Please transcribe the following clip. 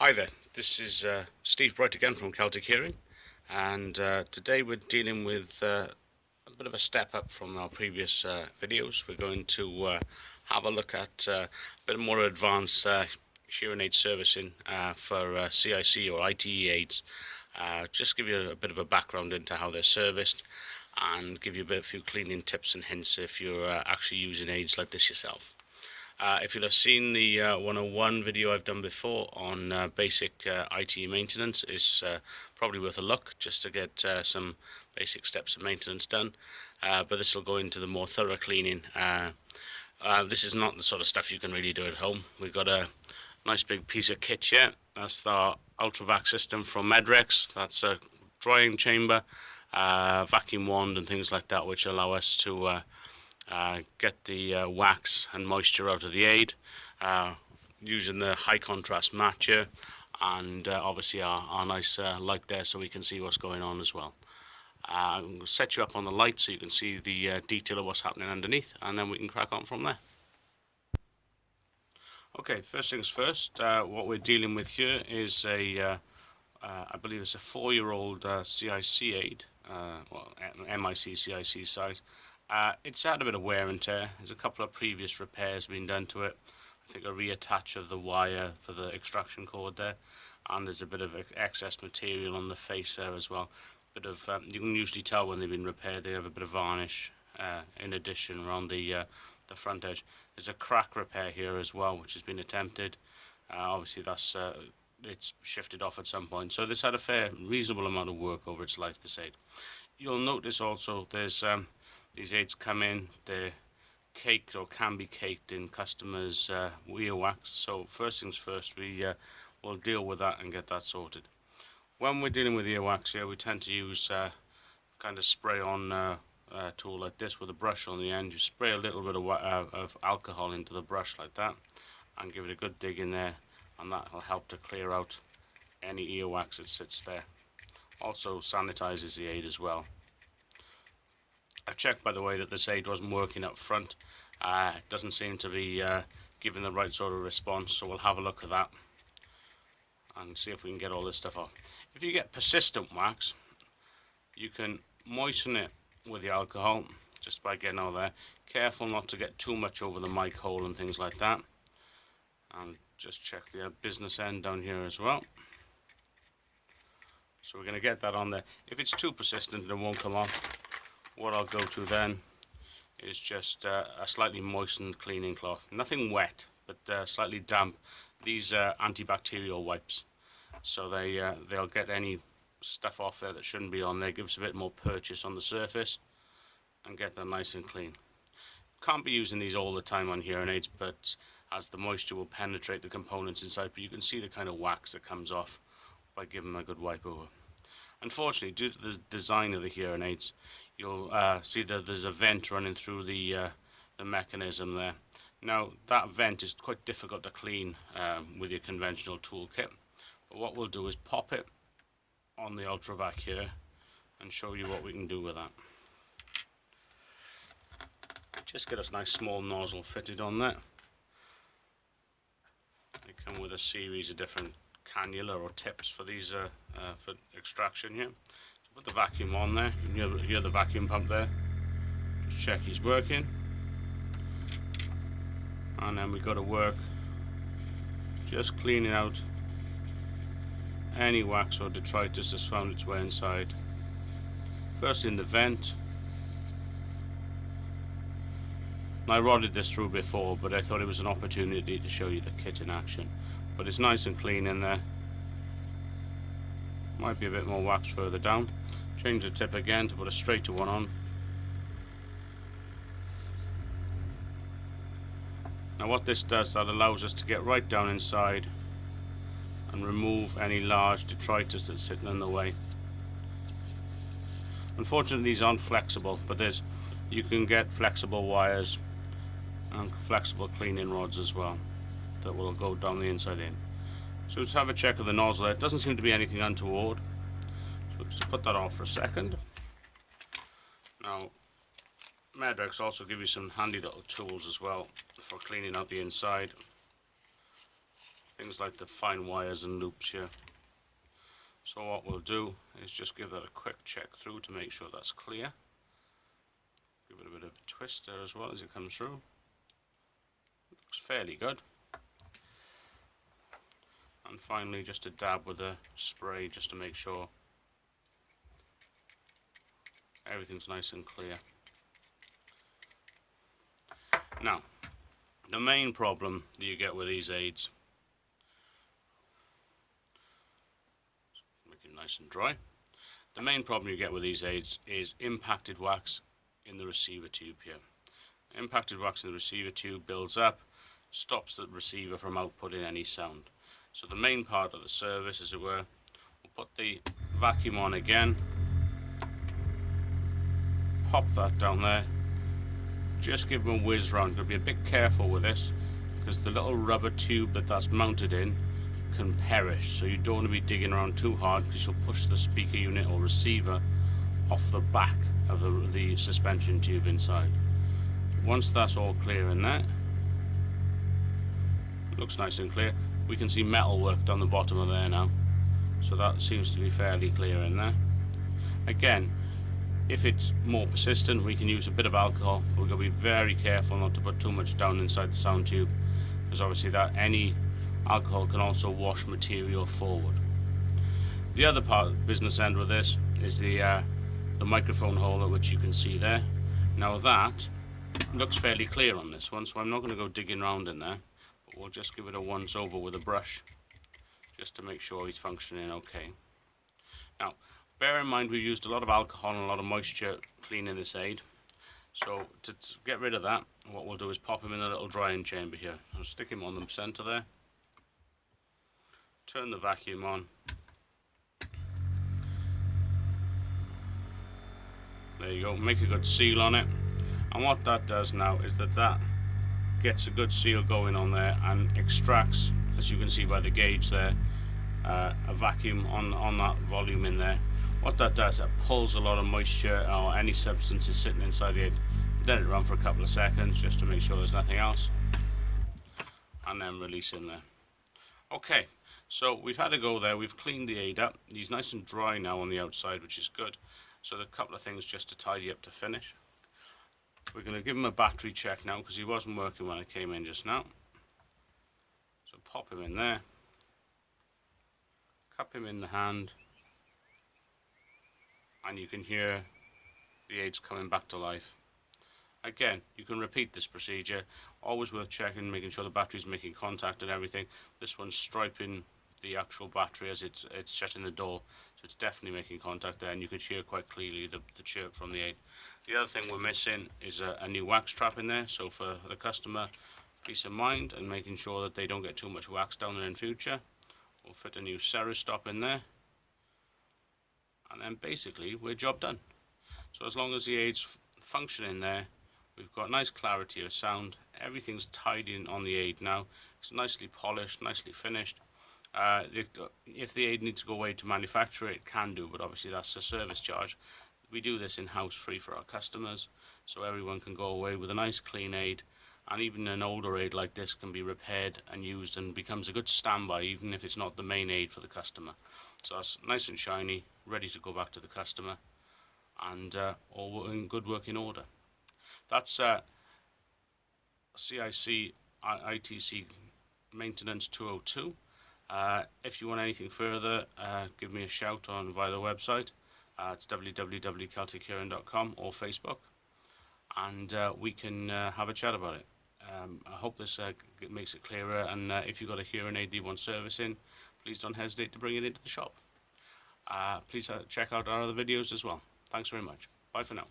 Hi there, this is Steve Bright again from Celtic Hearing, and today we're dealing with a bit of a step up from our previous videos. We're going to have a look at a bit more advanced hearing aid servicing for CIC or ITE aids. Just give you a bit of a background into how they're serviced and give you a few cleaning tips and hints if you're actually using aids like this yourself. If you'll have seen the 101 video I've done before on basic IT maintenance, it's probably worth a look just to get some basic steps of maintenance done. But this will go into the more thorough cleaning. This is not the sort of stuff you can really do at home. We've got a nice big piece of kit here. That's the Ultra-Vac system from Medrex. That's a drying chamber, vacuum wand and things like that, which allow us to get the wax and moisture out of the aid using the high contrast match here, and obviously our nice light there so we can see what's going on as well. I'm going to set you up on the light so you can see the detail of what's happening underneath, and then we can crack on from there. Okay, first things first, what we're dealing with here is I believe it's a 4-year-old CIC aid, well, MIC CIC size. It's had a bit of wear and tear. There's a couple of previous repairs being done to it. I think a reattach of the wire for the extraction cord there, and there's a bit of excess material on the face there as well. Bit of you can usually tell when they've been repaired. They have a bit of varnish in addition around the front edge. There's a crack repair here as well, which has been attempted. Obviously that's it's shifted off at some point. So this had a fair, reasonable amount of work over its life, this aid. You'll notice also there's these aids come in, they're caked or can be caked in customers' earwax. So first things first, we will deal with that and get that sorted. When we're dealing with earwax here, we tend to use kind of spray-on tool like this with a brush on the end. You spray a little bit of alcohol into the brush like that and give it a good dig in there, and that will help to clear out any earwax that sits there. Also sanitizes the aid as well. I've checked, by the way, that this aid wasn't working up front. It doesn't seem to be giving the right sort of response, so we'll have a look at that and see if we can get all this stuff off. If you get persistent wax, you can moisten it with the alcohol just by getting all there. Careful not to get too much over the mic hole and things like that. And just check the business end down here as well. So we're going to get that on there. If it's too persistent, it won't come off. What I'll go to then is just a slightly moistened cleaning cloth. Nothing wet, but slightly damp. These are antibacterial wipes, so they'll get any stuff off there that shouldn't be on there. Give us a bit more purchase on the surface and get them nice and clean. Can't be using these all the time on hearing aids, but as the moisture will penetrate the components inside, but you can see the kind of wax that comes off by giving them a good wipe over. Unfortunately, due to the design of the hearing aids, you'll see that there's a vent running through the mechanism there. Now, that vent is quite difficult to clean with your conventional toolkit. But what we'll do is pop it on the Ultra-Vac here and show you what we can do with that. Just get a nice small nozzle fitted on there. They come with a series of different cannula or tips for these for extraction here. So put the vacuum on there. You can hear the vacuum pump there. Just check he's working, and then we go to work just cleaning out any wax or detritus that's found its way inside. First in the vent. I rodded this through before, but I thought it was an opportunity to show you the kit in action. But it's nice and clean in there. Might be a bit more wax further down. Change the tip again to put a straighter one on. Now what this does, that allows us to get right down inside and remove any large detritus that's sitting in the way. Unfortunately, these aren't flexible, but you can get flexible wires and flexible cleaning rods as well that will go down the inside in. So let's have a check of the nozzle there. It doesn't seem to be anything untoward, so just put that off for a second. Now, Medrex also give you some handy little tools as well for cleaning out the inside. things like the fine wires and loops here. So what we'll do is just give that a quick check through to make sure that's clear. Give it a bit of a twist there as well as it comes through. Looks fairly good. And finally, just a dab with a spray just to make sure everything's nice and clear. Now, the main problem that you get with these aids, make it nice and dry. The main problem you get with these aids is impacted wax in the receiver tube here. Impacted wax in the receiver tube builds up, stops the receiver from outputting any sound. So the main part of the service, as it were, we'll put the vacuum on again, pop that down there, just give them a whiz round. You've got to be a bit careful with this because the little rubber tube that's mounted in can perish, so you don't want to be digging around too hard because you'll push the speaker unit or receiver off the back of the suspension tube inside. Once that's all clear in there, looks nice and clear. We can see metal work down the bottom of there now, so that seems to be fairly clear in there. Again, if it's more persistent, we can use a bit of alcohol, but we've got to be very careful not to put too much down inside the sound tube, because obviously that any alcohol can also wash material forward. The other part, business end with this, is the microphone holder, which you can see there. Now that looks fairly clear on this one, so I'm not going to go digging around in there. We'll just give it a once over with a brush just to make sure he's functioning okay. Now, bear in mind we've used a lot of alcohol and a lot of moisture cleaning this aid. So to get rid of that, what we'll do is pop him in a little drying chamber here. I'll stick him on the center there. Turn the vacuum on. There you go, make a good seal on it. And what that does now is that gets a good seal going on there and extracts, as you can see by the gauge there, a vacuum on that volume in there. What that does, it pulls a lot of moisture or any substances sitting inside the aid. Let it run for a couple of seconds just to make sure there's nothing else, and then release in there. Okay, so we've had a go there. We've cleaned the aid up. He's nice and dry now on the outside, which is good. So there's a couple of things just to tidy up to finish. We're going to give him a battery check now because he wasn't working when I came in just now. So pop him in there, cup him in the hand, and you can hear the aid's coming back to life. Again, you can repeat this procedure. Always worth checking, making sure the battery's making contact and everything. This one's striping the actual battery as it's shutting the door, so it's definitely making contact there, and you could hear quite clearly the chirp from the aid. The other thing we're missing is a new wax trap in there, so for the customer, peace of mind and making sure that they don't get too much wax down there in future, we'll fit a new Serif stop in there, and then basically we're job done. So as long as the aid's functioning there, we've got nice clarity of sound, everything's tied in on the aid now, it's nicely polished, nicely finished. If the aid needs to go away to manufacture it can do, but obviously that's a service charge. We do this in-house free for our customers, so everyone can go away with a nice clean aid, and even an older aid like this can be repaired and used and becomes a good standby even if it's not the main aid for the customer. So that's nice and shiny, ready to go back to the customer, and all in good working order. That's CIC ITC Maintenance 202. If you want anything further, give me a shout via the website. It's www.celtichearing.com or Facebook, and we can have a chat about it. I hope this makes it clearer, and if you've got a hearing aid that you want servicing, please don't hesitate to bring it into the shop. Please check out our other videos as well. Thanks very much. Bye for now.